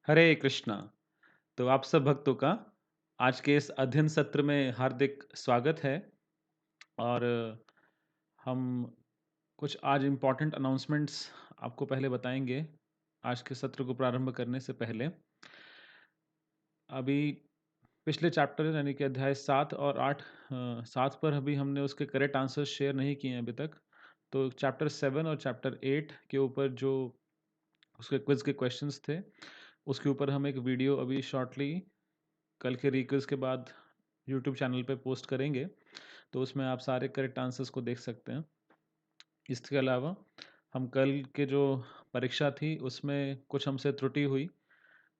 हरे कृष्णा। तो आप सब भक्तों का आज के इस अध्ययन सत्र में हार्दिक स्वागत है और हम कुछ आज इम्पोर्टेंट अनाउंसमेंट्स आपको पहले बताएंगे आज के सत्र को प्रारंभ करने से पहले। अभी पिछले चैप्टर यानी कि अध्याय 7 और 8 7 पर अभी हमने उसके करेक्ट आंसर्स शेयर नहीं किए हैं अभी तक। तो चैप्टर 7 और चैप्टर 8 के ऊपर जो उसके क्विज़ के क्वेश्चंस थे, उसके ऊपर हम एक वीडियो अभी शॉर्टली कल के रिक्विज़ के बाद यूट्यूब चैनल पे पोस्ट करेंगे, तो उसमें आप सारे करेक्ट आंसर्स को देख सकते हैं। इसके अलावा हम कल के जो परीक्षा थी, उसमें कुछ हमसे त्रुटि हुई,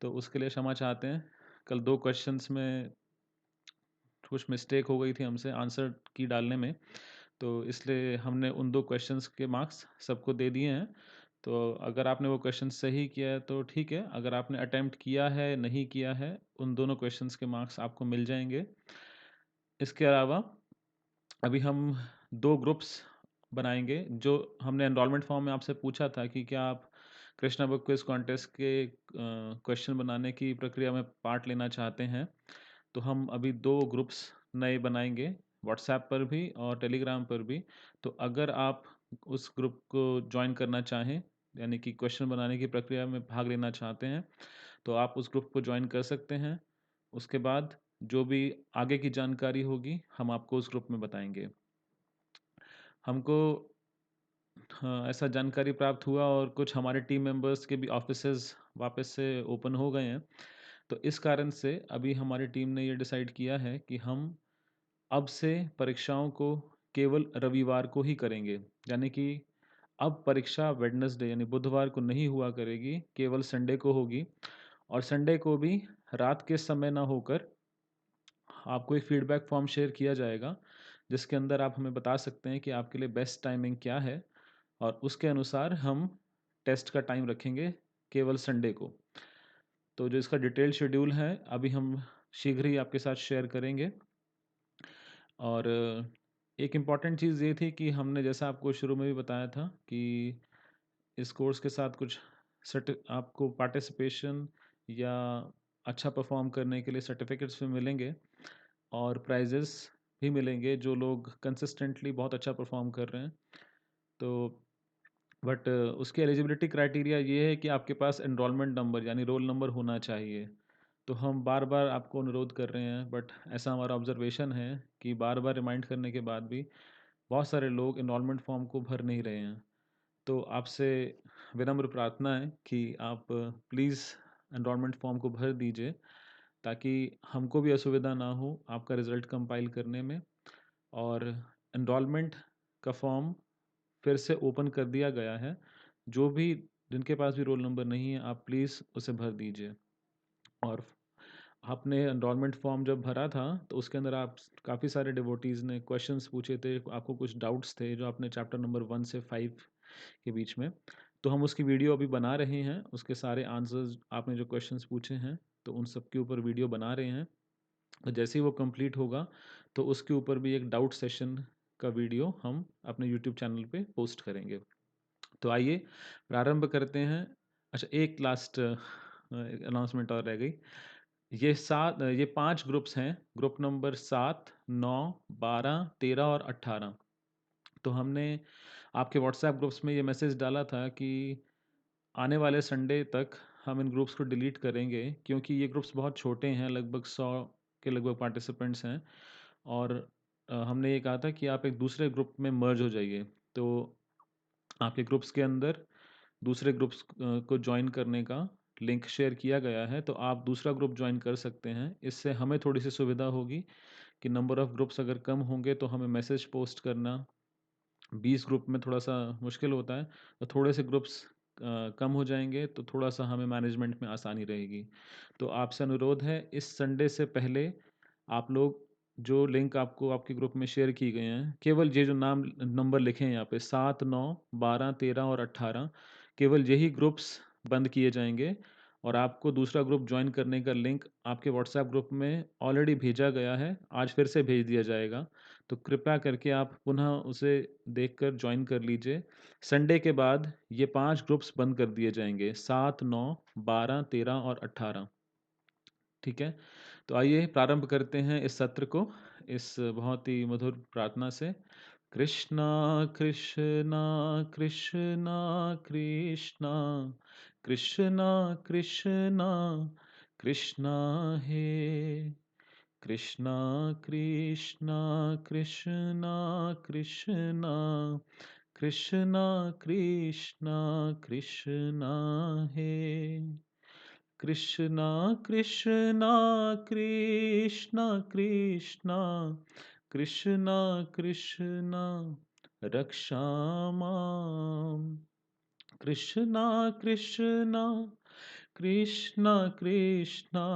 तो उसके लिए क्षमा चाहते हैं। कल 2 क्वेश्चंस में कुछ मिस्टेक हो गई थी हमसे आंसर की डालने में, तो इसलिए हमने उन 2 क्वेश्चंस के मार्क्स सबको दे दिए हैं। तो अगर आपने वो क्वेश्चन सही किया है तो ठीक है, अगर आपने अटेम्प्ट किया है, नहीं किया है, उन दोनों क्वेश्चंस के मार्क्स आपको मिल जाएँगे। इसके अलावा अभी हम 2 ग्रुप्स बनाएँगे, जो हमने एनरोलमेंट फॉर्म में आपसे पूछा था कि क्या आप कृष्णा बुक क्विज़ कॉन्टेस्ट के क्वेश्चन बनाने की प्रक्रिया में पार्ट लेना चाहते हैं। तो हम अभी 2 ग्रुप्स नए बनाएँगे, व्हाट्सऐप पर भी और टेलीग्राम पर भी। तो अगर आप उस ग्रुप को जॉइन करना चाहें, यानी कि क्वेश्चन बनाने की प्रक्रिया में भाग लेना चाहते हैं, तो आप उस ग्रुप को जॉइन कर सकते हैं। उसके बाद जो भी आगे की जानकारी होगी, हम आपको उस ग्रुप में बताएँगे। हमको ऐसा जानकारी प्राप्त हुआ और कुछ हमारे टीम मेंबर्स के भी ऑफ़िसेज़ वापस से ओपन हो गए हैं। तो इस कारण से अभी हमारी टीम ने ये डिसाइड किया है कि हम अब से परीक्षाओं को केवल रविवार को ही करेंगे। यानी कि अब परीक्षा वेडनेसडे यानी बुधवार को नहीं हुआ करेगी, केवल संडे को होगी और संडे को भी रात के समय ना होकर आपको एक फीडबैक फॉर्म शेयर किया जाएगा, जिसके अंदर आप हमें बता सकते हैं कि आपके लिए बेस्ट टाइमिंग क्या है और उसके अनुसार हम टेस्ट का टाइम रखेंगे केवल संडे को। तो जो इसका डिटेल्ड शेड्यूल है, अभी हम शीघ्र ही आपके साथ शेयर करेंगे। और एक इम्पॉर्टेंट चीज़ ये थी कि हमने जैसा आपको शुरू में भी बताया था कि इस कोर्स के साथ कुछ सर्टि आपको पार्टिसिपेशन या अच्छा परफ़ॉर्म करने के लिए सर्टिफ़िकेट्स भी मिलेंगे और प्राइज़ेज़ भी मिलेंगे जो लोग कंसिस्टेंटली बहुत अच्छा परफ़ॉर्म कर रहे हैं। तो बट उसकी एलिजिबिलिटी क्राइटेरिया ये है कि आपके पास एनरोलमेंट नंबर यानी रोल नंबर होना चाहिए। तो हम बार-बार आपको अनुरोध कर रहे हैं, बट ऐसा हमारा ऑब्ज़र्वेशन है कि बार-बार रिमाइंड करने के बाद भी बहुत सारे लोग एनरोलमेंट फ़ॉर्म को भर नहीं रहे हैं। तो आपसे विनम्र प्रार्थना है कि आप प्लीज़ एनरोलमेंट फ़ॉर्म को भर दीजिए, ताकि हमको भी असुविधा ना हो आपका रिज़ल्ट कंपाइल करने में। और एनरोलमेंट का फ़ॉर्म फिर से ओपन कर दिया गया है। जो भी जिनके पास भी रोल नंबर नहीं है, आप प्लीज़ उसे भर दीजिए। और आपने एनरोलमेंट फॉर्म जब भरा था, तो उसके अंदर आप काफ़ी सारे डिवोटीज़ ने क्वेश्चंस पूछे थे, आपको कुछ डाउट्स थे जो आपने चैप्टर नंबर 1 से 5 के बीच में। तो हम उसकी वीडियो अभी बना रहे हैं, उसके सारे आंसर्स आपने जो क्वेश्चंस पूछे हैं, तो उन सब के ऊपर वीडियो बना रहे हैं। तो जैसे ही वो कंप्लीट होगा, तो उसके ऊपर भी एक डाउट सेशन का वीडियो हम अपने यूट्यूब चैनल पे पोस्ट करेंगे। तो आइए प्रारंभ करते हैं। अच्छा, एक लास्ट अनाउंसमेंट और रह गई। ये 5 ग्रुप्स हैं, ग्रुप नंबर 7, 9, 12, 13 और 18। तो हमने आपके व्हाट्सएप ग्रुप्स में ये मैसेज डाला था कि आने वाले संडे तक हम इन ग्रुप्स को डिलीट करेंगे, क्योंकि ये ग्रुप्स बहुत छोटे हैं, लगभग 100 के लगभग पार्टिसिपेंट्स हैं और हमने ये कहा था कि आप एक दूसरे ग्रुप में मर्ज हो जाइए। तो आपके ग्रुप्स के अंदर दूसरे ग्रुप्स को जॉइन करने का लिंक शेयर किया गया है, तो आप दूसरा ग्रुप जॉइन कर सकते हैं। इससे हमें थोड़ी-सी सुविधा होगी कि नंबर ऑफ ग्रुप्स अगर कम होंगे तो हमें मैसेज पोस्ट करना 20 ग्रुप में थोड़ा-सा मुश्किल होता है, तो थोड़े से ग्रुप्स कम हो जाएँगे तो थोड़ा-सा हमें मैनेजमेंट में आसानी रहेगी। तो आपसे अनुरोध है, इस संडे से पहले आप लोग जो लिंक आपको आपके ग्रुप में शेयर की गए हैं, केवल ये जो नाम नंबर लिखे हैं यहाँ पे 7, 9, 12, 13 और 18, केवल यही ग्रुप्स बंद किए जाएँगे और आपको दूसरा ग्रुप ज्वाइन करने का लिंक आपके व्हाट्सएप ग्रुप में ऑलरेडी भेजा गया है, आज फिर से भेज दिया जाएगा। तो कृपया करके आप पुनः उसे देखकर ज्वाइन कर लीजिए। संडे के बाद ये 5 ग्रुप्स बंद कर दिए जाएंगे, 7, 9, 12, 13 और 18। ठीक है? तो आइए प्रारंभ करते हैं इस सत्र को, इस बहुत ही मधुर प्रार्थना से। कृष्णा कृष्णा कृष्णा कृष्णा कृष्णा कृष्णा कृष्णा हे कृष्णा कृष्णा कृष्णा कृष्णा कृष्णा कृष्णा कृष्णा हे कृष्णा कृष्णा कृष्णा कृष्णा कृष्णा कृष्णा रक्षामां कृष्णा कृष्णा कृष्णा कृष्णा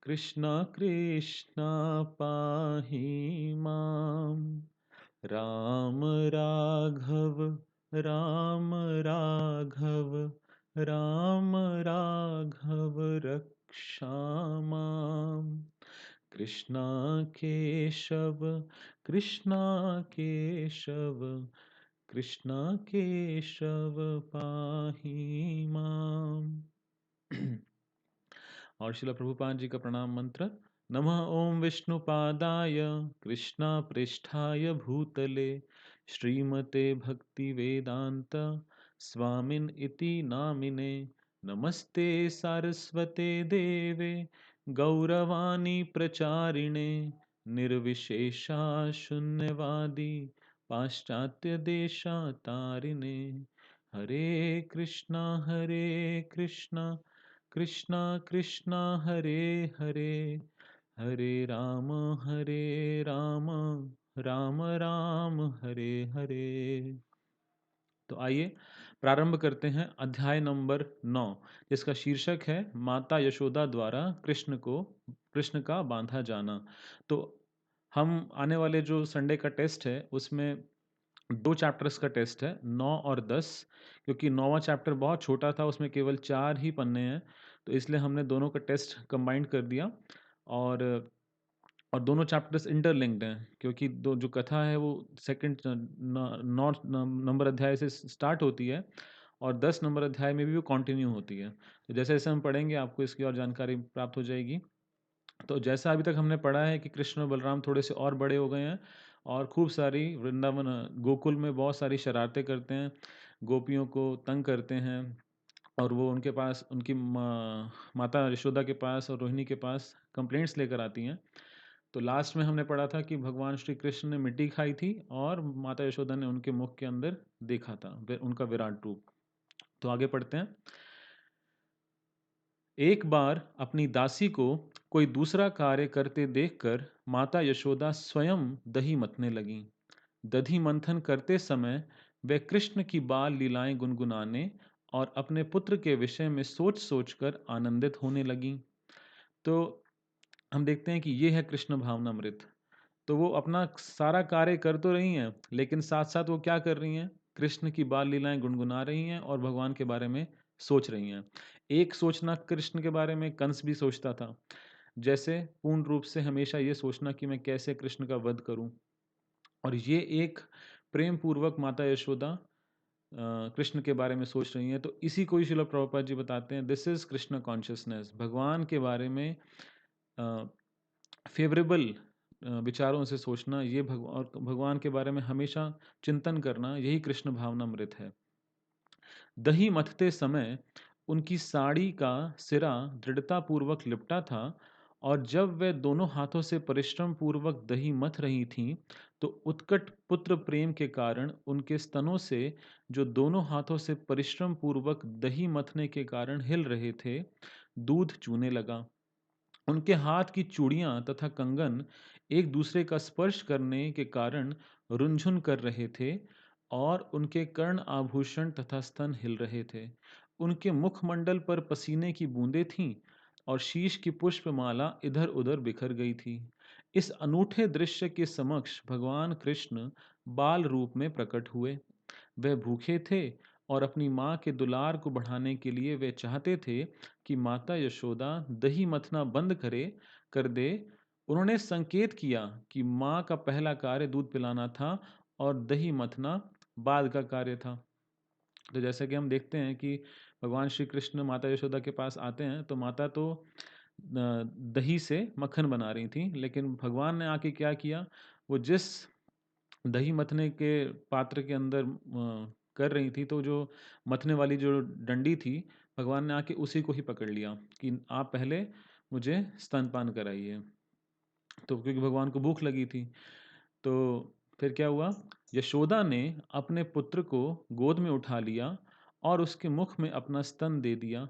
कृष्णा कृष्णा पाहि मां राम राघव राम राघव राम राघव रक्षामां कृष्णा केशव कृष्णा केशव कृष्णा केशव पाहि मां। और शिला प्रभुपाद जी का प्रणाम मंत्र। नमः ओम विष्णुपादाय कृष्णा पृष्ठाय भूतले श्रीमते भक्ति वेदांत स्वामिन इति नामिने नमस्ते सारस्वते देवे गौरवाणी प्रचारिणे निर्विशेषा शून्यवादी पाश्चात्य देशातारिणे हरे कृष्णा कृष्णा कृष्णा हरे हरे हरे राम राम राम हरे हरे। तो आइए प्रारंभ करते हैं अध्याय नंबर 9, जिसका शीर्षक है माता यशोदा द्वारा कृष्ण का बांधा जाना। तो हम आने वाले जो संडे का टेस्ट है उसमें 2 चैप्टर्स का टेस्ट है, 9 और 10। क्योंकि 9वां चैप्टर बहुत छोटा था, उसमें केवल 4 ही पन्ने हैं, तो इसलिए हमने दोनों का टेस्ट कंबाइंड कर दिया। और दोनों चैप्टर्स इंटरलिंक्ड हैं, क्योंकि दो जो कथा है वो सेकंड 9 नंबर अध्याय से स्टार्ट होती है और 10 नंबर अध्याय में भी वो कंटिन्यू होती है। तो जैसे जैसे हम पढ़ेंगे आपको इसकी और जानकारी प्राप्त हो जाएगी। तो जैसा अभी तक हमने पढ़ा है कि कृष्ण और बलराम थोड़े से और बड़े हो गए हैं और खूब सारी वृंदावन गोकुल में बहुत सारी शरारतें करते हैं, गोपियों को तंग करते हैं। और वो उनके पास उनकी माता यशोदा के पास और रोहिणी के पास कंप्लेंट्स लेकर आती हैं। तो लास्ट में हमने पढ़ा था कि भगवान श्री कृष्ण ने मिट्टी खाई थी और माता यशोदा ने उनके मुख के अंदर देखा था उनका विराट रूप। तो आगे पढ़ते हैं। एक बार अपनी दासी को कोई दूसरा कार्य करते देखकर माता यशोदा स्वयं दही मथने लगीं। दधि मंथन करते समय वे कृष्ण की बाल लीलाएं गुनगुनाने और अपने पुत्र के विषय में सोच सोचकर आनंदित होने लगीं। तो हम देखते हैं कि ये है कृष्ण भावनामृत। तो वो अपना सारा कार्य कर तो रही हैं, लेकिन साथ साथ वो क्या कर रही हैं? कृष्ण की बाल लीलाएं गुनगुना रही हैं और भगवान के बारे में सोच रही हैं। एक सोचना कृष्ण के बारे में कंस भी सोचता था, जैसे पूर्ण रूप से हमेशा ये सोचना कि मैं कैसे कृष्ण का वध करूं। और ये एक प्रेम पूर्वक माता यशोदा कृष्ण के बारे में सोच रही हैं। तो इसी को ही श्रील प्रभुपाद जी बताते हैं, दिस इज कृष्ण कॉन्शियसनेस। भगवान के बारे में फेवरेबल विचारों से सोचना, ये भगवान के बारे में हमेशा चिंतन करना, यही कृष्ण भावनामृत है। दही मथते समय उनकी साड़ी का सिरा दृढ़ता पूर्वक लिपटा था और जब वे दोनों हाथों से परिश्रम पूर्वक दही मथ रही थीं, तो उत्कट पुत्र प्रेम के कारण उनके स्तनों से, जो दोनों हाथों से परिश्रम पूर्वक दही मथने के कारण हिल रहे थे, दूध चूने लगा। उनके हाथ की चूड़ियां तथा कंगन एक दूसरे का स्पर्श करने के कारण रुंझुन कर रहे थे और उनके कर्ण आभूषण तथा स्तन हिल रहे थे। उनके मुखमंडल पर पसीने की बूंदें थीं और शीश की पुष्पमाला इधर उधर बिखर गई थी। इस अनूठे दृश्य के समक्ष भगवान कृष्ण बाल रूप में प्रकट हुए। वह भूखे थे और अपनी माँ के दुलार को बढ़ाने के लिए वे चाहते थे कि माता यशोदा दही मथना बंद कर दे। उन्होंने संकेत किया कि माँ का पहला कार्य दूध पिलाना था और दही मथना बाद का कार्य था। तो जैसे कि हम देखते हैं कि भगवान श्री कृष्ण माता यशोदा के पास आते हैं, तो माता तो दही से मक्खन बना रही थी, लेकिन भगवान ने आके क्या किया, वो जिस दही मथने के पात्र के अंदर कर रही थी, तो जो मथने वाली जो डंडी थी, भगवान ने आके उसी को ही पकड़ लिया कि आप पहले मुझे स्तनपान कराइए। तो क्योंकि भगवान को भूख लगी थी, तो फिर क्या हुआ, यशोदा ने अपने पुत्र को गोद में उठा लिया और उसके मुख में अपना स्तन दे दिया।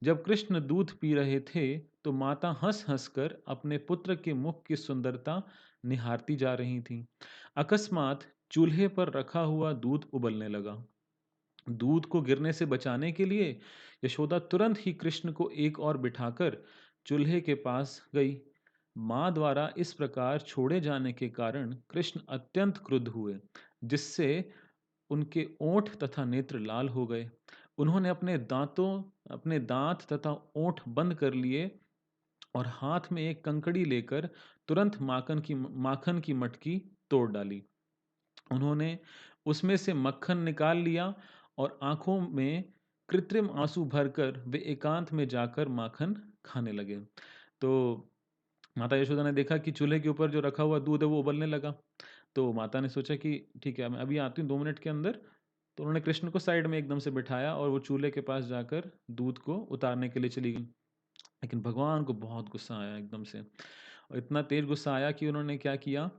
जब कृष्ण दूध पी रहे थे, तो माता हंस-हंस कर अपने पुत्र के मुख की सुंदरता निहारती जा रही थीं। अकस्मात चूल्हे पर रखा हुआ दूध उबलने लगा। दूध को गिरने से बचाने के लिए यशोदा तुरंत ही कृष्ण को एक और बिठाकर चूल्हे के पास गई। माँ द्वारा इस प्रकार छोड़े जाने के कारण कृष्ण अत्यंत क्रुद्ध हुए, जिससे उनके ओंठ तथा नेत्र लाल हो गए। उन्होंने अपने दांत तथा ओंठ बंद कर लिए और हाथ में एक कंकड़ी लेकर तुरंत माखन की मटकी तोड़ डाली। उन्होंने उसमें से मक्खन निकाल लिया और आँखों में कृत्रिम आँसू भरकर वे एकांत में जाकर माखन खाने लगे। तो माता यशोदा ने देखा कि चूल्हे के ऊपर जो रखा हुआ दूध है वो उबलने लगा। तो माता ने सोचा कि ठीक है, मैं अभी आती हूँ 2 मिनट के अंदर। तो उन्होंने कृष्ण को साइड में एकदम से बिठाया और वो चूल्हे के पास जाकर दूध को उतारने के लिए चली गईं। लेकिन भगवान को बहुत गुस्सा आया एकदम से, और इतना तेज गुस्सा आया कि उन्होंने क्या किया,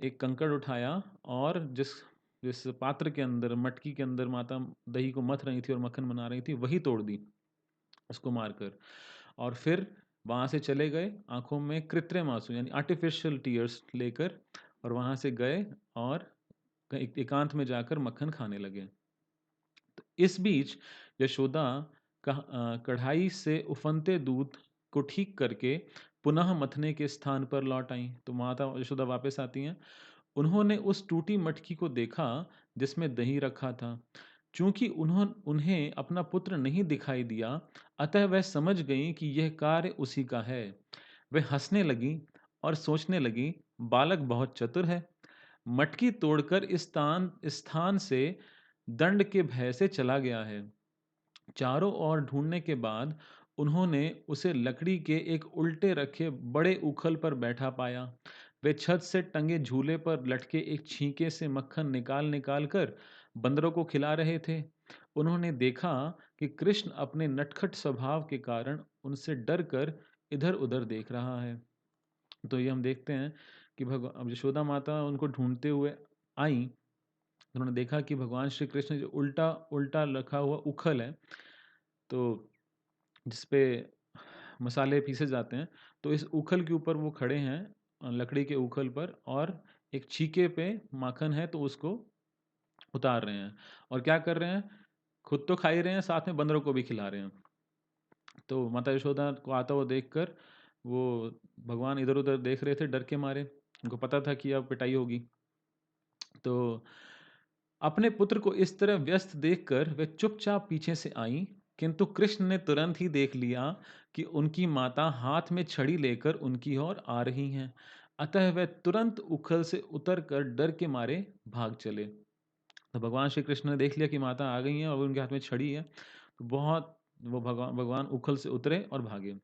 एक कंकड़ उठाया और जिस जिस पात्र के अंदर, मटकी के अंदर माता दही को मथ रही थी और मक्खन बना रही थी, वही तोड़ दी उसको मारकर। और फिर वहाँ से चले गए आँखों में कृत्रिम आँसू यानी आर्टिफिशियल टीयर्स लेकर, और वहाँ से गए और एकांत में जाकर मक्खन खाने लगे। तो इस बीच यशोदा कढ़ाई से उफनते दूध को ठीक करके पुनः मथने के स्थान पर लौट आईं। तो माता यशोदा वापस आती हैं। उन्होंने उस टूटी मटकी को देखा जिसमें दही रखा था। चूंकि उन्हें अपना पुत्र नहीं दिखाई दिया, अतः वह समझ गईं कि यह कार्य उसी का है। वह हंसने लगी और सोचने लगी, बालक बहुत चतुर है। मटकी तोड़कर इस स्थान से दंड के भय से चला गया है। चारों ओर ढूंढने के बाद उन्होंने उसे लकड़ी के एक उल्टे रखे बड़े उखल पर बैठा पाया। वे छत से टंगे झूले पर लटके एक छींके से मक्खन निकाल निकाल कर बंदरों को खिला रहे थे। उन्होंने देखा कि कृष्ण अपने नटखट स्वभाव के कारण उनसे डर कर इधर उधर देख रहा है। तो ये हम देखते हैं कि अब यशोदा माता उनको ढूंढते हुए आई। उन्होंने देखा कि भगवान श्री कृष्ण जो उल्टा उल्टा रखा हुआ उखल है, तो जिसपे मसाले पीसे जाते हैं, तो इस उखल के ऊपर वो खड़े हैं, लकड़ी के उखल पर, और एक छीके पे माखन है तो उसको उतार रहे हैं। और क्या कर रहे हैं, खुद तो खा ही रहे हैं, साथ में बंदरों को भी खिला रहे हैं। तो माता यशोदा को आता हुआ देखकर वो भगवान इधर उधर देख रहे थे डर के मारे, उनको पता था कि अब पिटाई होगी। तो अपने पुत्र को इस तरह व्यस्त देखकर वे चुपचाप पीछे से आईं, किंतु कृष्ण ने तुरंत ही देख लिया कि उनकी माता हाथ में छड़ी लेकर उनकी ओर आ रही हैं। अतः वे तुरंत उखल से उतरकर डर के मारे भाग चले। तो भगवान श्री कृष्ण ने देख लिया कि माता आ गई हैं और उनके हाथ में छड़ी है, तो बहुत वो भगवान भगवान उखल से उतरे और भागे।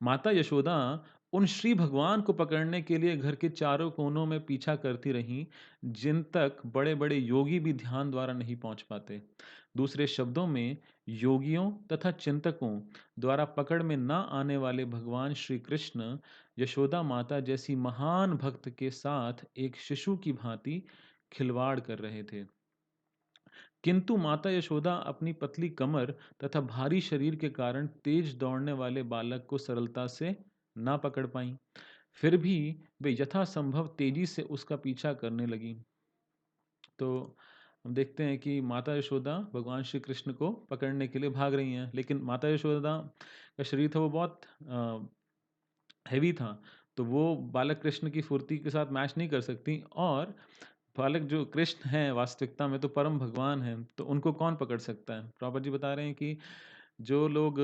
माता यशोदा उन श्री भगवान को पकड़ने के लिए घर के चारों कोनों में पीछा करती रहीं, जिन तक बड़े-बड़े योगी भी ध्यान द्वारा नहीं पहुंच पाते। दूसरे शब्दों में, योगियों तथा चिंतकों द्वारा पकड़ में न आने वाले भगवान श्री कृष्ण यशोदा माता जैसी महान भक्त के साथ एक शिशु की भांति खिलवाड़ कर रहे थे। किंतु माता यशोदा अपनी पतली कमर तथा भारी शरीर के कारण तेज दौड़ने वाले बालक को सरलता से ना पकड़ पाईं। फिर भी वे यथासंभव तेजी से उसका पीछा करने लगीं। तो हम देखते हैं कि माता यशोदा भगवान श्री कृष्ण को पकड़ने के लिए भाग रही हैं, लेकिन माता यशोदा का शरीर था वो बहुत हैवी था, तो वो बालक कृष्ण की फुर्ती के साथ मैच नहीं कर सकती, और बालक जो कृष्ण हैं वास्तविकता में तो परम भगवान हैं, तो उनको कौन पकड़ सकता है? प्रभुपाद जी बता रहे हैं कि जो लोग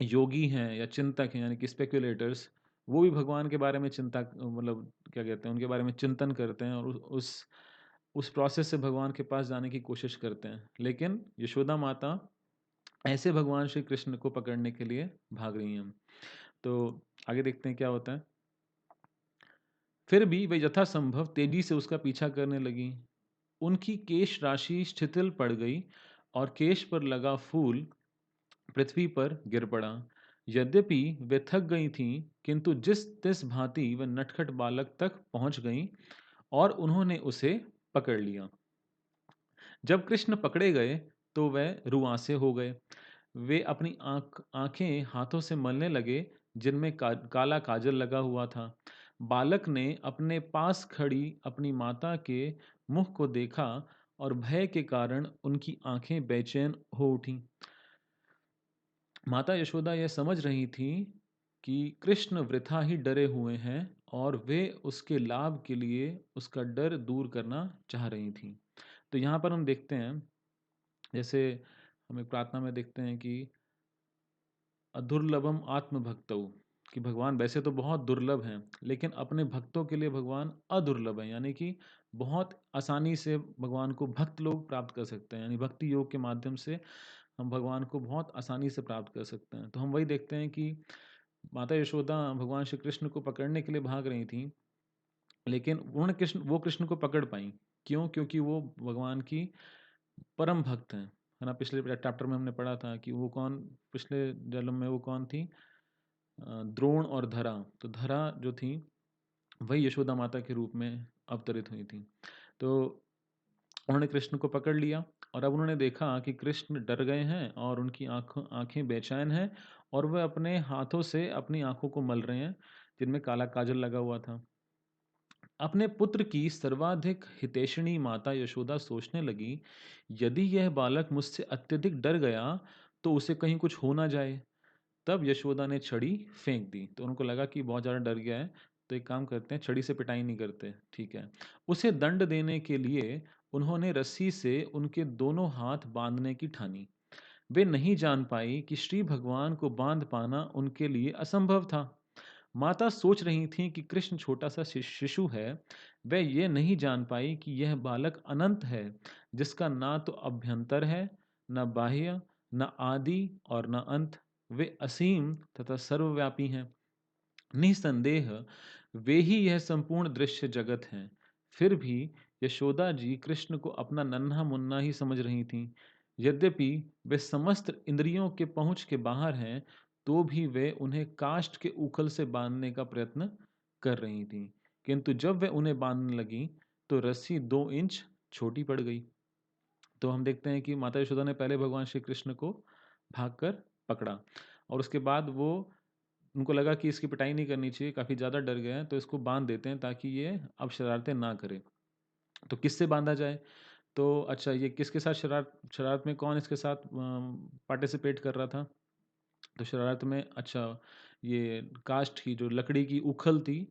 योगी हैं या चिंतक हैं यानी कि स्पेक्युलेटर्स, वो भी भगवान के बारे में चिंता मतलब क्या कहते हैं, उनके बारे में चिंतन करते हैं और उस प्रोसेस से भगवान के पास जाने की कोशिश करते हैं। लेकिन यशोदा माता ऐसे भगवान श्री कृष्ण को पकड़ने के लिए भाग रही हैं। तो आगे देखते हैं क्या होता है। फिर भी वे यथासंभव तेजी से उसका पीछा करने लगी। उनकी केश राशि शिथिल पड़ गई और केश पर लगा फूल पृथ्वी पर गिर पड़ा। यद्यपि वे थक गई थीं, किंतु जिस तिस भांति वह नटखट बालक तक पहुंच गईं और उन्होंने उसे पकड़ लिया। जब कृष्ण पकड़े गए, तो वह रुआंसे हो गए। वे अपनी आंखें हाथों से मलने लगे, जिनमें काला काजल लगा हुआ था। बालक ने अपने पास खड़ी अपनी माता के मुख को देखा और भय के कारण उनकी आंखें बेचैन हो उठीं। माता यशोदा यह समझ रही थी कि कृष्ण वृथा ही डरे हुए हैं और वे उसके लाभ के लिए उसका डर दूर करना चाह रही थी। तो यहाँ पर हम देखते हैं, जैसे हम एक प्रार्थना में देखते हैं कि अधुर्लभम आत्मभक्तौ, कि भगवान वैसे तो बहुत दुर्लभ हैं, लेकिन अपने भक्तों के लिए भगवान अदुर्लभ हैं, यानी कि बहुत आसानी से भगवान को भक्त लोग प्राप्त कर सकते हैं। यानी भक्ति योग के माध्यम से हम भगवान को बहुत आसानी से प्राप्त कर सकते हैं। तो हम वही देखते हैं कि माता यशोदा भगवान श्री कृष्ण को पकड़ने के लिए भाग रही थी, लेकिन उन्होंने कृष्ण को पकड़ पाई। क्यों? क्योंकि वो भगवान की परम भक्त हैं, है ना? पिछले चैप्टर में हमने पढ़ा था कि वो कौन, पिछले जन्म में वो कौन थी? द्रोण और धरा। तो धरा जो थी, वही यशोदा माता के रूप में अवतरित हुई थी। तो उन्होंने कृष्ण को पकड़ लिया और अब उन्होंने देखा कि कृष्ण डर गए हैं और उनकी आंखें बेचैन हैं और वह अपने हाथों से अपनी आंखों को मल रहे हैं, जिनमें काला काजल लगा हुआ था। अपने पुत्र की सर्वाधिक हितैषिणी माता यशोदा सोचने लगी, यदि यह बालक मुझसे अत्यधिक डर गया तो उसे कहीं कुछ हो ना जाए। तब यशोदा ने छड़ी फेंक दी। तो उनको लगा कि बहुत ज़्यादा डर गया है, तो एक काम करते हैं, छड़ी से पिटाई नहीं करते, ठीक है। उसे दंड देने के लिए उन्होंने रस्सी से उनके दोनों हाथ बांधने की ठानी। वे नहीं जान पाई कि श्री भगवान को बांध पाना उनके लिए असंभव था। माता सोच रही थीं कि कृष्ण छोटा सा शिशु है। वह ये नहीं जान पाई कि यह बालक अनंत है, जिसका ना तो अभ्यंतर है, न बाह्य, न आदि और न अंत। वे असीम तथा सर्वव्यापी हैं। निसंदेह वे ही यह संपूर्ण दृश्य जगत हैं। फिर भी यशोदा जी कृष्ण को अपना नन्हा मुन्ना ही समझ रही थीं। यद्यपि वे समस्त इंद्रियों के पहुंच के बाहर हैं, तो भी वे उन्हें काष्ठ के उखल से बांधने का प्रयत्न कर रही थीं। किंतु जब वे उन्हें बांधने लगी, तो रस्सी 2 इंच छोटी पड़ गई। तो हम देखते हैं कि माता यशोदा ने पहले भगवान श्री कृष्ण को भागकर पकड़ा और उसके बाद वो, उनको लगा कि इसकी पिटाई नहीं करनी चाहिए, काफ़ी ज़्यादा डर गए हैं, तो इसको बांध देते हैं ताकि ये अब शरारतें ना करे। तो किससे बांधा जाए? तो अच्छा, ये किसके साथ शरारत शरारत में कौन इसके साथ पार्टिसिपेट कर रहा था? तो शरारत में, अच्छा, ये काष्ठ की जो लकड़ी की उखल थी,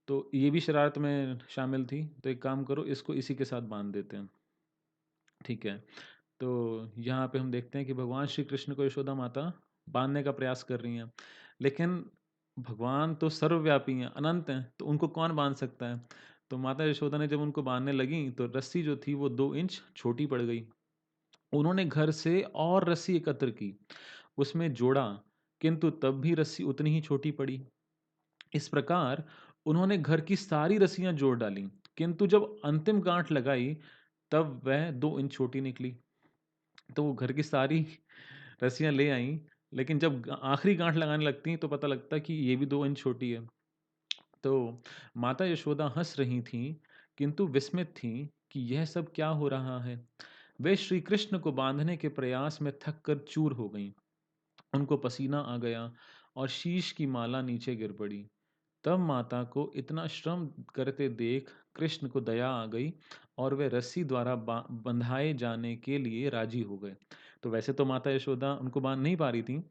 तो ये भी शरारत में शामिल थी। तो एक काम करो, इसको इसी के साथ बांध देते हैं, ठीक है। तो यहाँ पे हम देखते हैं कि भगवान श्री कृष्ण को यशोदा माता बांधने का प्रयास कर रही हैं, लेकिन भगवान तो सर्वव्यापी हैं, अनंत हैं, तो उनको कौन बांध सकता है? तो माता यशोदा ने जब उनको बांधने लगी, तो रस्सी जो थी वो 2 इंच छोटी पड़ गई। उन्होंने घर से और रस्सी एकत्र की, उसमें जोड़ा, किंतु तब भी रस्सी उतनी ही छोटी पड़ी। इस प्रकार उन्होंने घर की सारी रस्सियां जोड़ डाली, किंतु जब अंतिम गांठ लगाई, तब वह 2 इंच छोटी निकली। तो वो घर की सारी रस्सियाँ ले आईं, लेकिन जब आखिरी गाँठ लगाने लगतीं, तो पता लगता कि ये भी 2 इंच छोटी है। तो माता यशोदा हँस रही थीं, किंतु विस्मित थीं कि यह सब क्या हो रहा है। वे श्री कृष्ण को बांधने के प्रयास में थक कर चूर हो गईं। उनको पसीना आ गया और शीश की माला नीचे गिर पड़ी। तब माता को इतना श्रम करते देख कृष्ण को दया आ गई और वे रस्सी द्वारा बंधाए जाने के लिए राजी हो गए। तो वैसे तो माता यशोदा उनको बांध नहीं पा रही थी,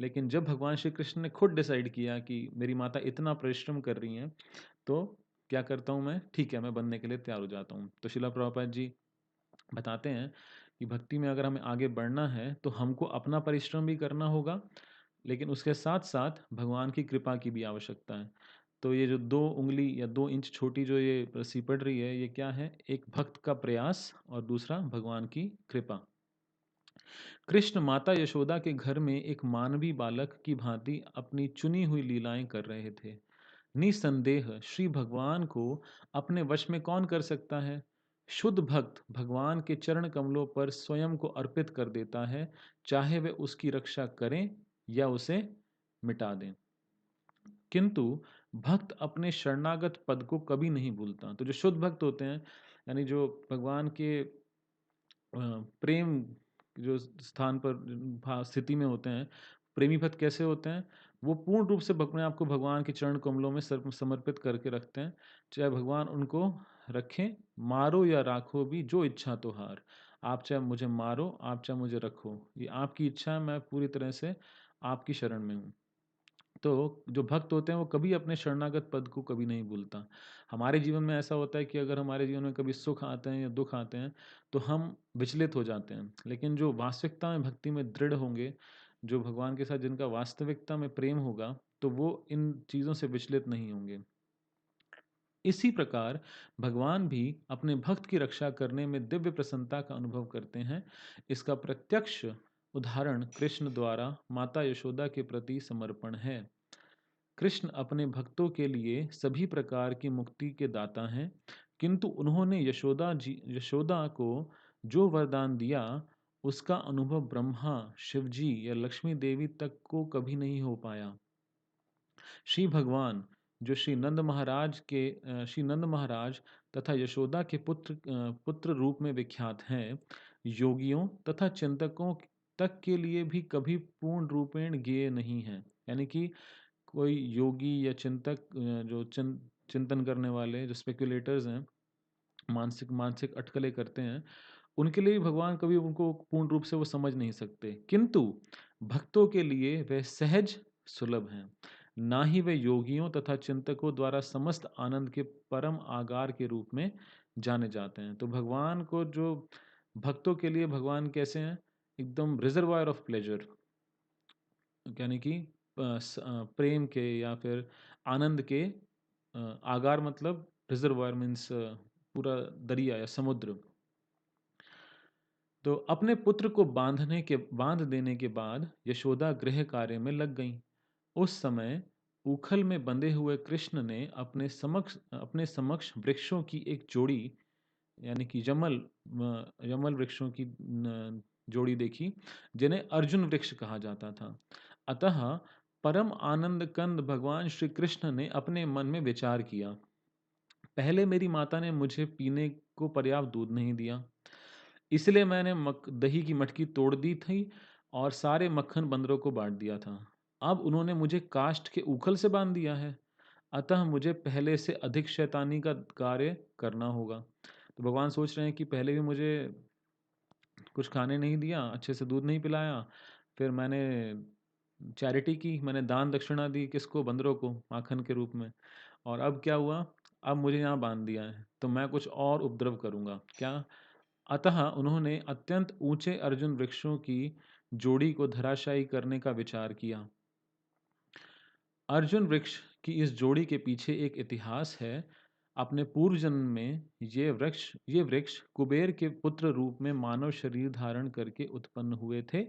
लेकिन जब भगवान श्री कृष्ण ने खुद डिसाइड किया कि मेरी माता इतना परिश्रम कर रही हैं, तो क्या करता हूँ मैं? ठीक है, मैं बनने के लिए तैयार हो जाता हूँ। तो श्रील प्रभुपाद जी बताते हैं कि भक्ति में अगर हमें आगे बढ़ना है, तो हमको अपना परिश्रम भी करना होगा, लेकिन उसके साथ-साथ भगवान की कृपा की भी आवश्यकता है। तो ये जो 2 उँगली या 2 इंच छोटी जो ये रस्सी पड़ रही है, ये क्या है? एक भक्त का प्रयास और दूसरा भगवान की कृपा। कृष्ण माता यशोदा के घर में एक मानवी बालक की भांति अपनी चुनी हुई लीलाएं कर रहे थे। निसंदेह श्री भगवान को अपने वश में कौन कर सकता है? शुद्ध भक्त भगवान के चरण कमलों पर स्वयं को अर्पित कर देता है, चाहे वे उसकी रक्षा करें या उसे मिटा दें। किंतु भक्त अपने शरणागत पद को कभी नहीं भूलता। तो जो शुद्ध भक्त होते हैं, यानी जो भगवान के प्रेम जो स्थान पर स्थिति में होते हैं, प्रेमी भक्त कैसे होते हैं? वो पूर्ण रूप से अपने आप को भगवान के चरण कमलों में समर्पित करके रखते हैं। चाहे भगवान उनको रखें, मारो या राखो भी जो इच्छा तुम्हार। आप चाहे मुझे मारो, आप चाहे मुझे रखो। ये आपकी इच्छा है, मैं पूरी तरह से आपकी शरण में हूँ। तो जो भक्त होते हैं वो कभी अपने शरणागत पद को कभी नहीं भूलता। हमारे जीवन में ऐसा होता है कि अगर हमारे जीवन में कभी सुख आते हैं या दुख आते हैं, तो हम विचलित हो जाते हैं। लेकिन जो वास्तविकता में भक्ति में दृढ़ होंगे, जो भगवान के साथ जिनका वास्तविकता में प्रेम होगा, तो वो इन चीज़ों से विचलित नहीं होंगे। इसी प्रकार भगवान भी अपने भक्त की रक्षा करने में दिव्य प्रसन्नता का अनुभव करते हैं। इसका प्रत्यक्ष उदाहरण कृष्ण द्वारा माता यशोदा के प्रति समर्पण है। कृष्ण अपने भक्तों के लिए सभी प्रकार की मुक्ति के दाता हैं, किंतु उन्होंने यशोदा को जो वरदान दिया, उसका अनुभव ब्रह्मा, शिवजी या लक्ष्मी देवी तक को कभी नहीं हो पाया। श्री भगवान जो श्री नंद महाराज तथा यशोदा के पुत्र रूप में विख्यात हैं, योगियों तथा चिंतकों तक के लिए भी कभी पूर्ण रूपेण ज्ञेय नहीं है। यानी कि कोई योगी या चिंतक जो चिंतन करने वाले जो स्पेक्युलेटर्स हैं, मानसिक मानसिक अटकलें करते हैं, उनके लिए भी भगवान कभी उनको पूर्ण रूप से वो समझ नहीं सकते। किंतु भक्तों के लिए वह सहज सुलभ हैं। ना ही वे योगियों तथा चिंतकों द्वारा समस्त आनंद के परम आगार के रूप में जाने जाते हैं। तो भगवान को जो भक्तों के लिए भगवान कैसे हैं? एकदम रिजर्वायर ऑफ प्लेजर, यानी कि प्रेम के या फिर आनंद के आगार, मतलब रिजर्वायर मीन्स पूरा दरिया या समुद्र। तो अपने पुत्र को बांध देने के बाद यशोदा गृह कार्य में लग गईं। उस समय उखल में बंधे हुए कृष्ण ने अपने समक्ष वृक्षों की एक जोड़ी, यानी कि यमल वृक्षों की जोड़ी देखी, जिन्हें अर्जुन वृक्ष कहा जाता था। अतः परम आनंद कंद भगवान श्री कृष्ण ने अपने मन में विचार किया, पहले मेरी माता ने मुझे पीने को पर्याप्त दूध नहीं दिया, इसलिए मैंने दही की मटकी तोड़ दी थी और सारे मक्खन बंदरों को बांट दिया था। अब उन्होंने मुझे काष्ठ के उखल से बांध दिया है, अतः मुझे पहले से अधिक शैतानी का कार्य करना होगा। तो भगवान सोच रहे हैं कि पहले भी मुझे कुछ खाने नहीं दिया, अच्छे से दूध नहीं पिलाया, फिर मैंने चैरिटी की, मैंने दान दक्षिणा दी किसको? बंदरों को माखन के रूप में। और अब क्या हुआ? अब मुझे यहाँ बांध दिया है, तो मैं कुछ और उपद्रव करूँगा क्या? अतः उन्होंने अत्यंत ऊंचे अर्जुन वृक्षों की जोड़ी को धराशायी करने का विचार किया। अर्जुन वृक्ष की इस जोड़ी के पीछे एक इतिहास है। अपने पूर्व जन्म में ये वृक्ष कुबेर के पुत्र रूप में मानव शरीर धारण करके उत्पन्न हुए थे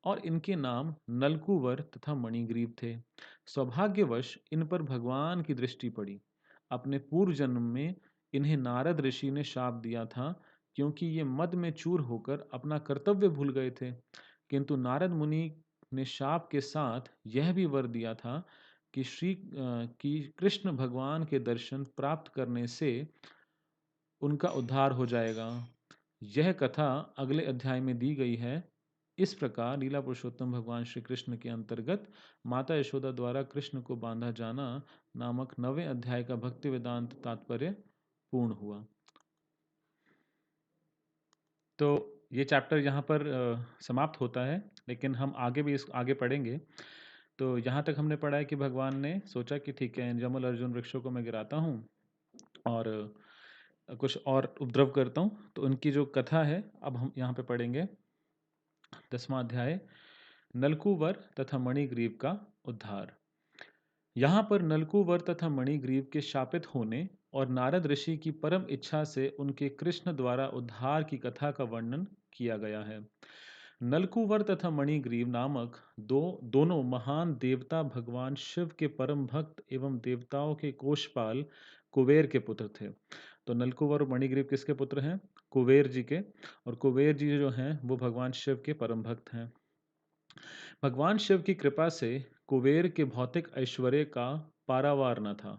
और इनके नाम नलकूवर तथा मणिग्रीव थे। सौभाग्यवश इन पर भगवान की दृष्टि पड़ी। अपने पूर्व जन्म में इन्हें नारद ऋषि ने शाप दिया था, क्योंकि ये मद में चूर होकर अपना कर्तव्य भूल गए थे। किंतु नारद मुनि ने शाप के साथ यह भी वर दिया था कि कृष्ण भगवान के दर्शन प्राप्त करने से उनका उद्धार हो जाएगा। यह कथा अगले अध्याय में दी गई है। इस प्रकार लीला पुरुषोत्तम भगवान श्री कृष्ण के अंतर्गत माता यशोदा द्वारा कृष्ण को बांधा जाना नामक 9वें अध्याय का भक्ति वेदांत तात्पर्य पूर्ण हुआ। तो ये चैप्टर यहाँ पर समाप्त होता है, लेकिन हम आगे भी आगे पढ़ेंगे। तो यहाँ तक हमने पढ़ा है कि भगवान ने सोचा कि ठीक है, जमल अर्जुन वृक्षों को मैं गिराता हूँ, और कुछ और उपद्रव करता हूँ। तो उनकी जो कथा है अब हम यहाँ पे पढ़ेंगे। 10वां अध्याय, नलकूवर तथा मणिग्रीव का उद्धार। यहाँ पर नलकूवर तथा मणिग्रीव के शापित होने और नारद ऋषि की परम इच्छा से उनके कृष्ण द्वारा उद्धार की कथा का वर्णन किया गया है। नलकूवर तथा मणिग्रीव नामक दोनों महान देवता भगवान शिव के परम भक्त एवं देवताओं के कोषपाल कुबेर के पुत्र थे। तो नलकूवर और मणिग्रीव किसके पुत्र हैं? कुबेर जी के। और कुबेर जी जो हैं वो भगवान शिव के परम भक्त हैं। भगवान शिव की कृपा से कुबेर के भौतिक ऐश्वर्य का पारावार न था,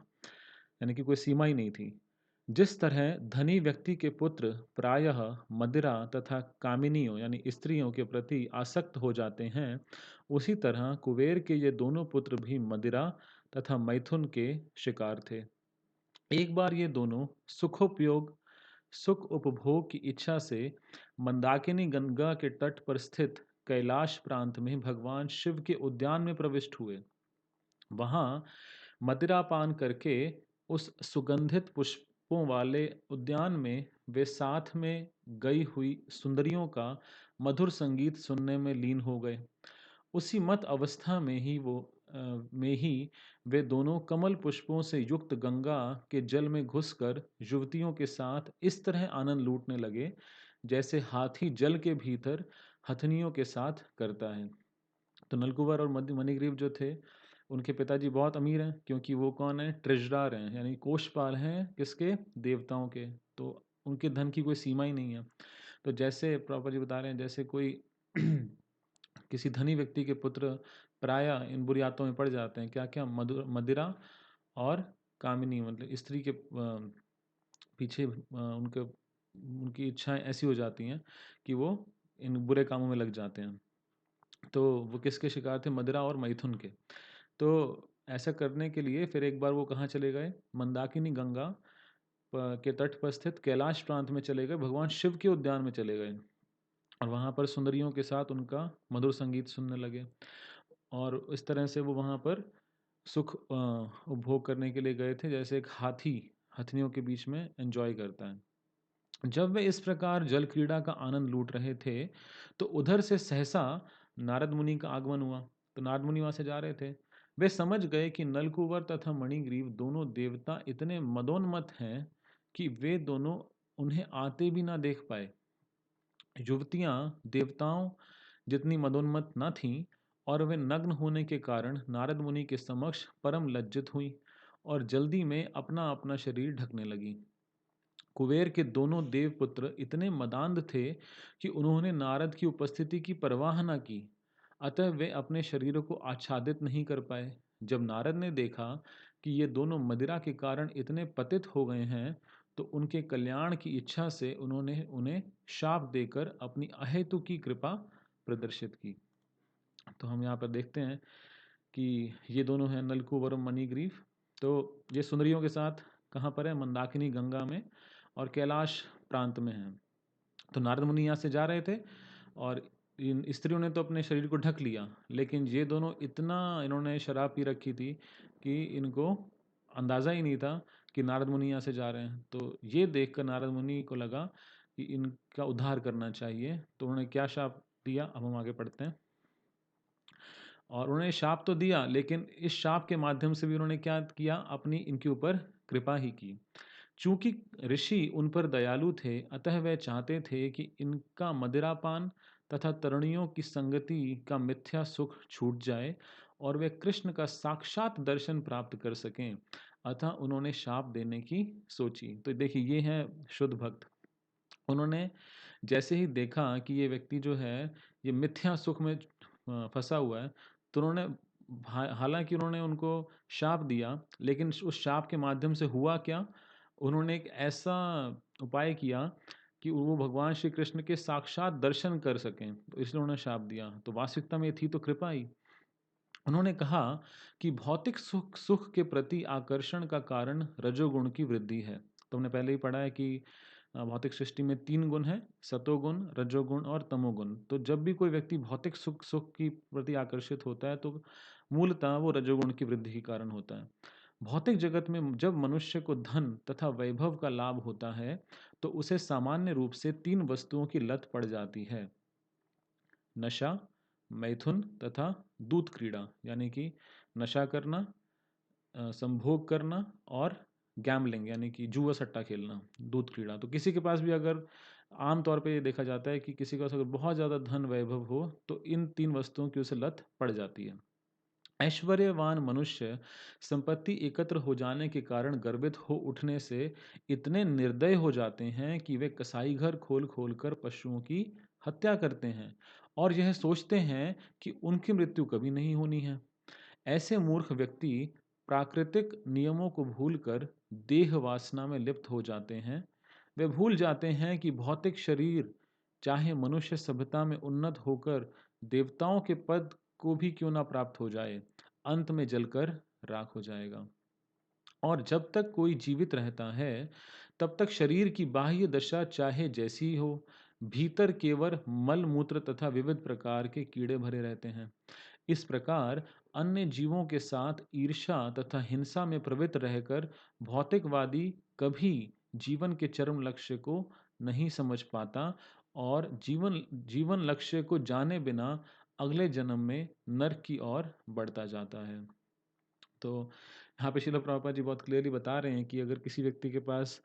यानी कि कोई सीमा ही नहीं थी। जिस तरह धनी व्यक्ति के पुत्र प्रायः मदिरा तथा कामिनियों यानी स्त्रियों के प्रति आसक्त हो जाते हैं, उसी तरह कुबेर के ये दोनों पुत्र भी मदिरा तथा मैथुन के शिकार थे। एक बार ये दोनों सुख उपभोग की इच्छा से मंदाकिनी गंगा के तट पर स्थित कैलाश प्रांत में भगवान शिव के उद्यान में प्रविष्ट हुए। वहां मदिरा पान करके उस सुगंधित पुष्पों वाले उद्यान में वे साथ में गई हुई सुंदरियों का मधुर संगीत सुनने में लीन हो गए। उसी मत अवस्था में ही वे दोनों कमल पुष्पों से युक्त गंगा के जल में घुसकर युवतियों के साथ इस तरह आनंद लूटने लगे जैसे हाथी जल के भीतर हथनियों के साथ करता है। तो नलकुबर और मणिग्रीव जो थे, उनके पिताजी बहुत अमीर हैं, क्योंकि वो कौन है? ट्रेजरार हैं, यानी कोषपाल हैं किसके? देवताओं के। तो उनके धन की कोई सीमा ही नहीं है। तो जैसे प्रॉपर जी बता रहे हैं, जैसे कोई किसी धनी व्यक्ति के पुत्र प्रायः इन बुरी आदतों में पड़ जाते हैं। क्या क्या? मदिरा और कामिनी, मतलब स्त्री के पीछे उनके उनकी इच्छाएं ऐसी हो जाती हैं कि वो इन बुरे कामों में लग जाते हैं। तो वो किसके शिकार थे? मदिरा और मैथुन के। तो ऐसा करने के लिए फिर एक बार वो कहाँ चले गए? मंदाकिनी गंगा के तट पर स्थित कैलाश प्रांत में चले गए, भगवान शिव के उद्यान में चले गए और वहाँ पर सुंदरियों के साथ उनका मधुर संगीत सुनने लगे। और इस तरह से वो वहाँ पर सुख उपभोग करने के लिए गए थे, जैसे एक हाथी हथनियों के बीच में एंजॉय करता है। जब वे इस प्रकार जल क्रीड़ा का आनंद लूट रहे थे, तो उधर से सहसा नारद मुनि का आगमन हुआ। तो नारद मुनि वहां से जा रहे थे। वे समझ गए कि नलकूबर तथा मणिग्रीव दोनों देवता इतने मदोन्मत्त हैं कि वे दोनों उन्हें आते भी ना देख पाए। युवतियां देवताओं जितनी मदोन्मत्त न थीं और वे नग्न होने के कारण नारद मुनि के समक्ष परम लज्जित हुई और जल्दी में अपना अपना शरीर ढकने लगी। कुबेर के दोनों देवपुत्र इतने मदान्ध थे कि उन्होंने नारद की उपस्थिति की परवाह न की, अतः वे अपने शरीरों को आच्छादित नहीं कर पाए। जब नारद ने देखा कि ये दोनों मदिरा के कारण इतने पतित हो गए हैं, तो उनके कल्याण की इच्छा से उन्होंने उन्हें शाप देकर अपनी अहेतु की कृपा प्रदर्शित की। तो हम यहाँ पर देखते हैं कि ये दोनों हैं नलकूबर और मणिग्रीव। तो ये सुंदरियों के साथ कहाँ पर है? मंदाकिनी गंगा में और कैलाश प्रांत में है। तो नारद मुनि यहाँ से जा रहे थे और इन स्त्रियों ने तो अपने शरीर को ढक लिया, लेकिन ये दोनों इतना इन्होंने शराब पी रखी थी कि इनको अंदाज़ा ही नहीं था कि नारद मुनि यहाँ से जा रहे हैं। तो ये देखकर नारद मुनि को लगा कि इनका उद्धार करना चाहिए। तो उन्होंने क्या शाप दिया, अब हम आगे पढ़ते हैं। और उन्होंने शाप तो दिया, लेकिन इस शाप के माध्यम से भी उन्होंने क्या किया? अपनी इनके ऊपर कृपा ही की। चूंकि ऋषि उन पर दयालु थे, अतः वह चाहते थे कि इनका मदिरापान तथा तरुणियों की संगति का मिथ्या सुख छूट जाए और वे कृष्ण का साक्षात दर्शन प्राप्त कर सकें। अतः उन्होंने शाप देने की सोची। तो देखिए, ये है शुद्ध भक्त। उन्होंने जैसे ही देखा कि ये व्यक्ति जो है ये मिथ्या सुख में फंसा हुआ है, तो उन्होंने हालांकि उन्होंने उनको शाप दिया, लेकिन उस शाप के माध्यम से हुआ क्या? उन्होंने एक ऐसा उपाय किया कि वो भगवान श्री कृष्ण के साक्षात दर्शन कर सकें, तो इसलिए उन्होंने शाप दिया। तो वास्तविकता में ये थी तो कृपा ही। उन्होंने कहा कि भौतिक सुख के प्रति आकर्षण का कारण रजोगुण की वृद्धि है। तो हमने पहले ही पढ़ा है कि भौतिक सृष्टि में 3 गुण हैं, सतोगुण, रजोगुण और तमोगुण। तो जब भी कोई व्यक्ति भौतिक सुख की प्रति आकर्षित होता है, तो मूलतः वो रजोगुण की वृद्धि के कारण होता है। भौतिक जगत में जब मनुष्य को धन तथा वैभव का लाभ होता है, तो उसे सामान्य रूप से तीन वस्तुओं की लत पड़ जाती है: नशा, मैथुन तथा दूत क्रीड़ा, यानी कि नशा करना, संभोग करना और गैम्बलिंग यानी कि जुआ सट्टा खेलना, दूत क्रीड़ा। तो किसी के पास भी अगर आम तौर पे ये देखा जाता है कि किसी के पास अगर बहुत ज़्यादा धन वैभव हो, तो इन तीन वस्तुओं की उसे लत पड़ जाती है। ऐश्वर्यवान मनुष्य संपत्ति एकत्र हो जाने के कारण गर्वित हो उठने से इतने निर्दय हो जाते हैं कि वे कसाई घर खोल खोल कर पशुओं की हत्या करते हैं और यह सोचते हैं कि उनकी मृत्यु कभी नहीं होनी है। ऐसे मूर्ख व्यक्ति प्राकृतिक नियमों को भूलकर देह वासना में लिप्त हो जाते हैं। वे भूल जाते हैं कि भौतिक शरीर चाहे मनुष्य सभ्यता में उन्नत होकर देवताओं के पद को भी क्यों ना प्राप्त हो जाए, अंत में जलकर राख हो जाएगा। और जब तक कोई जीवित रहता है, तब तक शरीर की बाह्य दशा चाहे जैसी हो, भीतर केवल मल मूत्र तथा विविध प्रकार के कीड़े भरे रहते हैं। इस प्रकार अन्य जीवों के साथ ईर्ष्या तथा हिंसा में प्रवृत्त रहकर भौतिकवादी कभी जीवन के चरम लक्ष्य को नहीं समझ पाता और जीवन जीवन लक्ष्य को जाने बिना अगले जन्म में नरक की ओर बढ़ता जाता है। तो यहाँ पे श्रील प्रभुपाद जी बहुत क्लियरली बता रहे हैं कि अगर किसी व्यक्ति के पास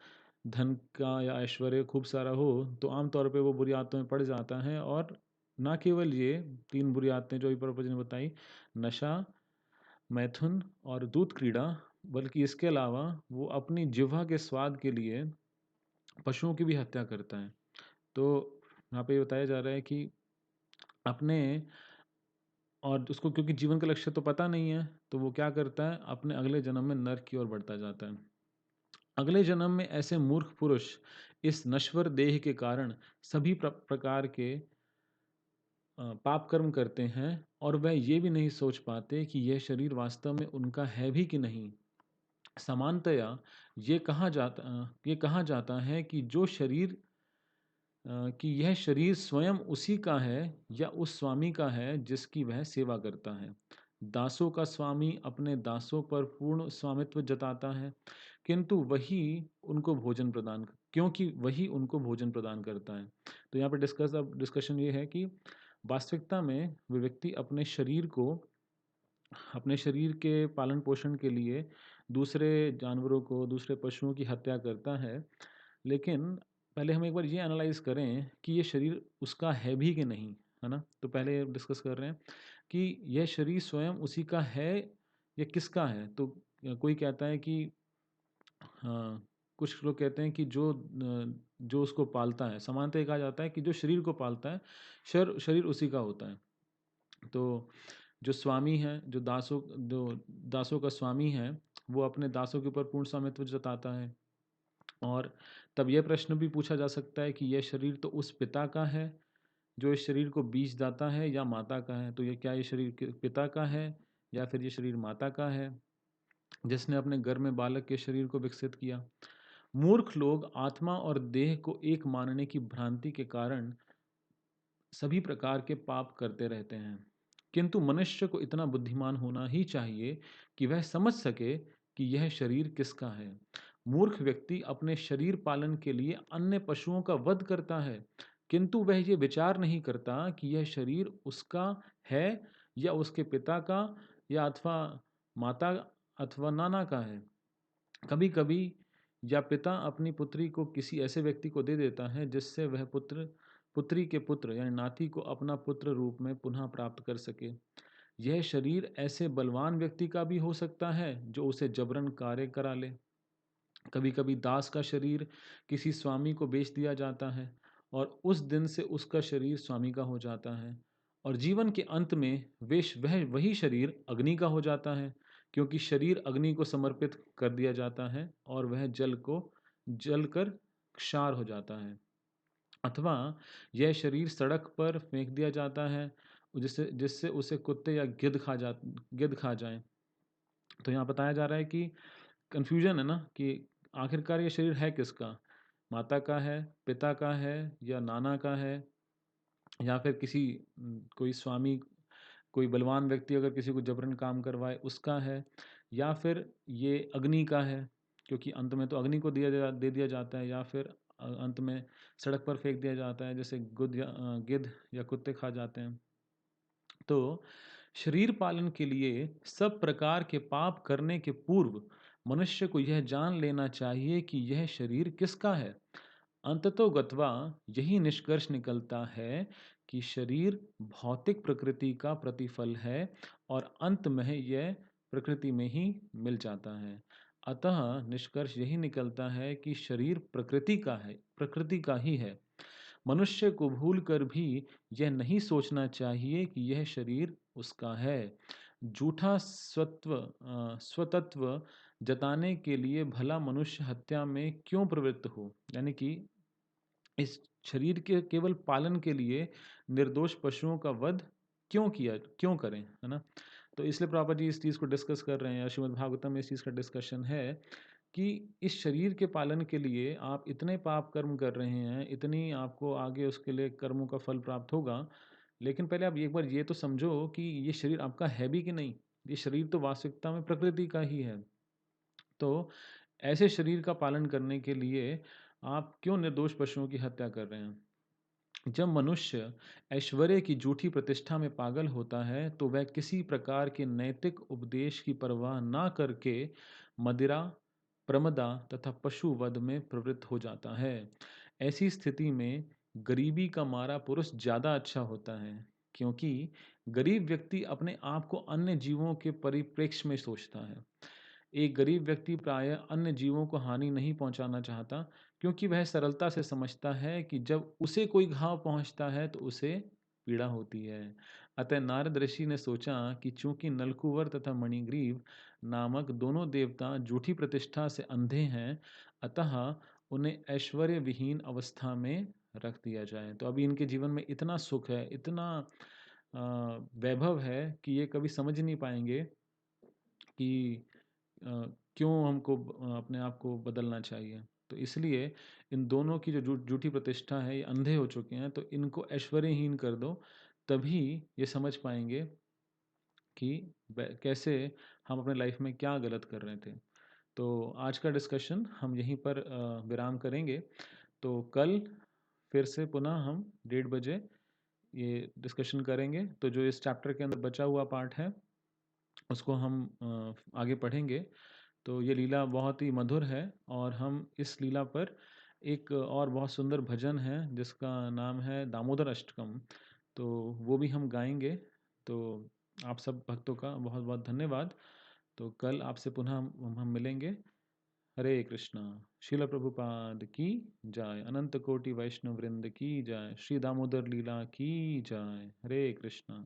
धन का या ऐश्वर्य खूब सारा हो, तो आम तौर पे वो बुरी आदतों में पड़ जाता है। और ना केवल ये तीन बुरी आदतें जो अभी प्रभुपाद जी ने बताई, नशा, मैथुन और दूध क्रीड़ा, बल्कि इसके अलावा वो अपनी जिह्वा के स्वाद के लिए पशुओं की भी हत्या करता है। तो यहाँ पे ये बताया जा रहा है कि अपने और उसको क्योंकि जीवन का लक्ष्य तो पता नहीं है, तो वो क्या करता है, अपने अगले जन्म में नर्क की ओर बढ़ता जाता है। अगले जन्म में ऐसे मूर्ख पुरुष इस नश्वर देह के कारण सभी प्रकार के पाप कर्म करते हैं और वह ये भी नहीं सोच पाते कि यह शरीर वास्तव में उनका है भी कि नहीं। सामान्यतया ये कहा जाता है कि जो शरीर कि यह शरीर स्वयं उसी का है या उस स्वामी का है जिसकी वह सेवा करता है। दासों का स्वामी अपने दासों पर पूर्ण स्वामित्व जताता है, किंतु वही उनको भोजन प्रदान क्योंकि वही उनको भोजन प्रदान करता है। तो यहाँ पे डिस्कशन ये है कि वास्तविकता में वे व्यक्ति अपने शरीर के पालन पोषण के लिए दूसरे जानवरों को, दूसरे पशुओं की हत्या करता है। लेकिन पहले हम एक बार ये एनालाइज करें कि ये शरीर उसका है भी कि नहीं, है ना? तो पहले डिस्कस कर रहे हैं कि यह शरीर स्वयं उसी का है या किसका है। तो कोई कहता है कि हाँ, कुछ लोग कहते हैं कि जो उसको पालता है, सामान्यतः ये कहा जाता है कि जो शरीर को पालता है, शरीर उसी का होता है। तो जो स्वामी है, जो दासों का स्वामी है, वो अपने दासों के ऊपर पूर्ण स्वामित्व जताता है। और तब यह प्रश्न भी पूछा जा सकता है कि यह शरीर तो उस पिता का है जो इस शरीर को बीज दाता है, या माता का है। तो ये शरीर पिता का है या फिर ये शरीर माता का है जिसने अपने गर्भ में बालक के शरीर को विकसित किया। मूर्ख लोग आत्मा और देह को एक मानने की भ्रांति के कारण सभी प्रकार के पाप करते रहते हैं। किंतु मनुष्य को इतना बुद्धिमान होना ही चाहिए कि वह समझ सके कि यह शरीर किसका है। मूर्ख व्यक्ति अपने शरीर पालन के लिए अन्य पशुओं का वध करता है, किंतु वह ये विचार नहीं करता कि यह शरीर उसका है या उसके पिता का, या अथवा माता अथवा नाना का है। कभी कभी या पिता अपनी पुत्री को किसी ऐसे व्यक्ति को दे देता है जिससे वह पुत्री के पुत्र यानी नाती को अपना पुत्र रूप में पुनः प्राप्त कर सके। यह शरीर ऐसे बलवान व्यक्ति का भी हो सकता है जो उसे जबरन कार्य करा ले। कभी कभी दास का शरीर किसी स्वामी को बेच दिया जाता है और उस दिन से उसका शरीर स्वामी का हो जाता है। और जीवन के अंत में वह वही शरीर अग्नि का हो जाता है, क्योंकि शरीर अग्नि को समर्पित कर दिया जाता है और वह जल कर क्षार हो जाता है। अथवा यह शरीर सड़क पर फेंक दिया जाता है जिससे जिससे उसे कुत्ते या गिद्ध खा जाएं। तो यहाँ बताया जा रहा है कि कन्फ्यूजन है ना कि आखिरकार ये शरीर है किसका, माता का है, पिता का है, या नाना का है, या फिर किसी कोई स्वामी कोई बलवान व्यक्ति अगर किसी को जबरन काम करवाए उसका है, या फिर ये अग्नि का है, क्योंकि अंत में तो अग्नि को दे दिया जाता है, या फिर अंत में सड़क पर फेंक दिया जाता है, जैसे गिद्ध या कुत्ते खा जाते हैं। तो शरीर पालन के लिए सब प्रकार के पाप करने के पूर्व मनुष्य को यह जान लेना चाहिए कि यह शरीर किसका है। अंततोगत्वा यही निष्कर्ष निकलता है कि शरीर भौतिक प्रकृति का प्रतिफल है और अंत में यह प्रकृति में ही मिल जाता है। अतः निष्कर्ष यही निकलता है कि शरीर प्रकृति का है, प्रकृति का ही है। मनुष्य को भूलकर भी यह नहीं सोचना चाहिए कि यह शरीर उसका है। झूठा स्वतत्व जताने के लिए भला मनुष्य हत्या में क्यों प्रवृत्त हो, यानी कि इस शरीर के केवल पालन के लिए निर्दोष पशुओं का वध क्यों करें, है ना? तो इसलिए प्रभुपाद जी इस चीज़ को डिस्कस कर रहे हैं, श्रीमद् भागवतम में इस चीज़ का डिस्कशन है कि इस शरीर के पालन के लिए आप इतने पाप कर्म कर रहे हैं, इतनी आपको आगे उसके लिए कर्मों का फल प्राप्त होगा, लेकिन पहले आप एक बार ये तो समझो कि ये शरीर आपका है भी कि नहीं? ये शरीर तो वास्तविकता में प्रकृति का ही है। तो ऐसे शरीर का पालन करने के लिए आप क्यों निर्दोष पशुओं की हत्या कर रहे हैं? जब मनुष्य ऐश्वर्य की झूठी प्रतिष्ठा में पागल होता है तो वह किसी प्रकार के नैतिक उपदेश की परवाह ना करके मदिरा, प्रमदा तथा पशु वध में प्रवृत्त हो जाता है। ऐसी स्थिति में गरीबी का मारा पुरुष ज़्यादा अच्छा होता है, क्योंकि गरीब व्यक्ति अपने आप को अन्य जीवों के परिप्रेक्ष्य में सोचता है। एक गरीब व्यक्ति प्रायः अन्य जीवों को हानि नहीं पहुंचाना चाहता, क्योंकि वह सरलता से समझता है कि जब उसे कोई घाव पहुंचता है तो उसे पीड़ा होती है। अतः नारद ऋषि ने सोचा कि चूंकि नलकूवर तथा मणिग्रीव नामक दोनों देवता झूठी प्रतिष्ठा से अंधे हैं, अतः उन्हें ऐश्वर्य विहीन अवस्था में रख दिया जाए। तो अभी इनके जीवन में इतना सुख है, इतना वैभव है कि ये कभी समझ नहीं पाएंगे कि अ, क्यों हमको अपने आप को बदलना चाहिए। तो इसलिए इन दोनों की जो झूठी प्रतिष्ठा है, ये अंधे हो चुके हैं, तो इनको ऐश्वर्यहीन कर दो, तभी ये समझ पाएंगे कि कैसे हम अपने लाइफ में क्या गलत कर रहे थे। तो आज का डिस्कशन हम यहीं पर विराम करेंगे। तो कल फिर से पुनः हम 1:30 बजे ये डिस्कशन करेंगे। तो जो इस चैप्टर के अंदर बचा हुआ पार्ट है उसको हम आगे पढ़ेंगे। तो ये लीला बहुत ही मधुर है, और हम इस लीला पर एक और बहुत सुंदर भजन है जिसका नाम है दामोदर अष्टकम, तो वो भी हम गाएंगे। तो आप सब भक्तों का बहुत बहुत धन्यवाद। तो कल आपसे पुनः हम मिलेंगे। हरे कृष्णा। शिला प्रभुपाद की जय। अनंत कोटि वैष्णव वृंद की जय। श्री दामोदर लीला की जय। हरे कृष्णा।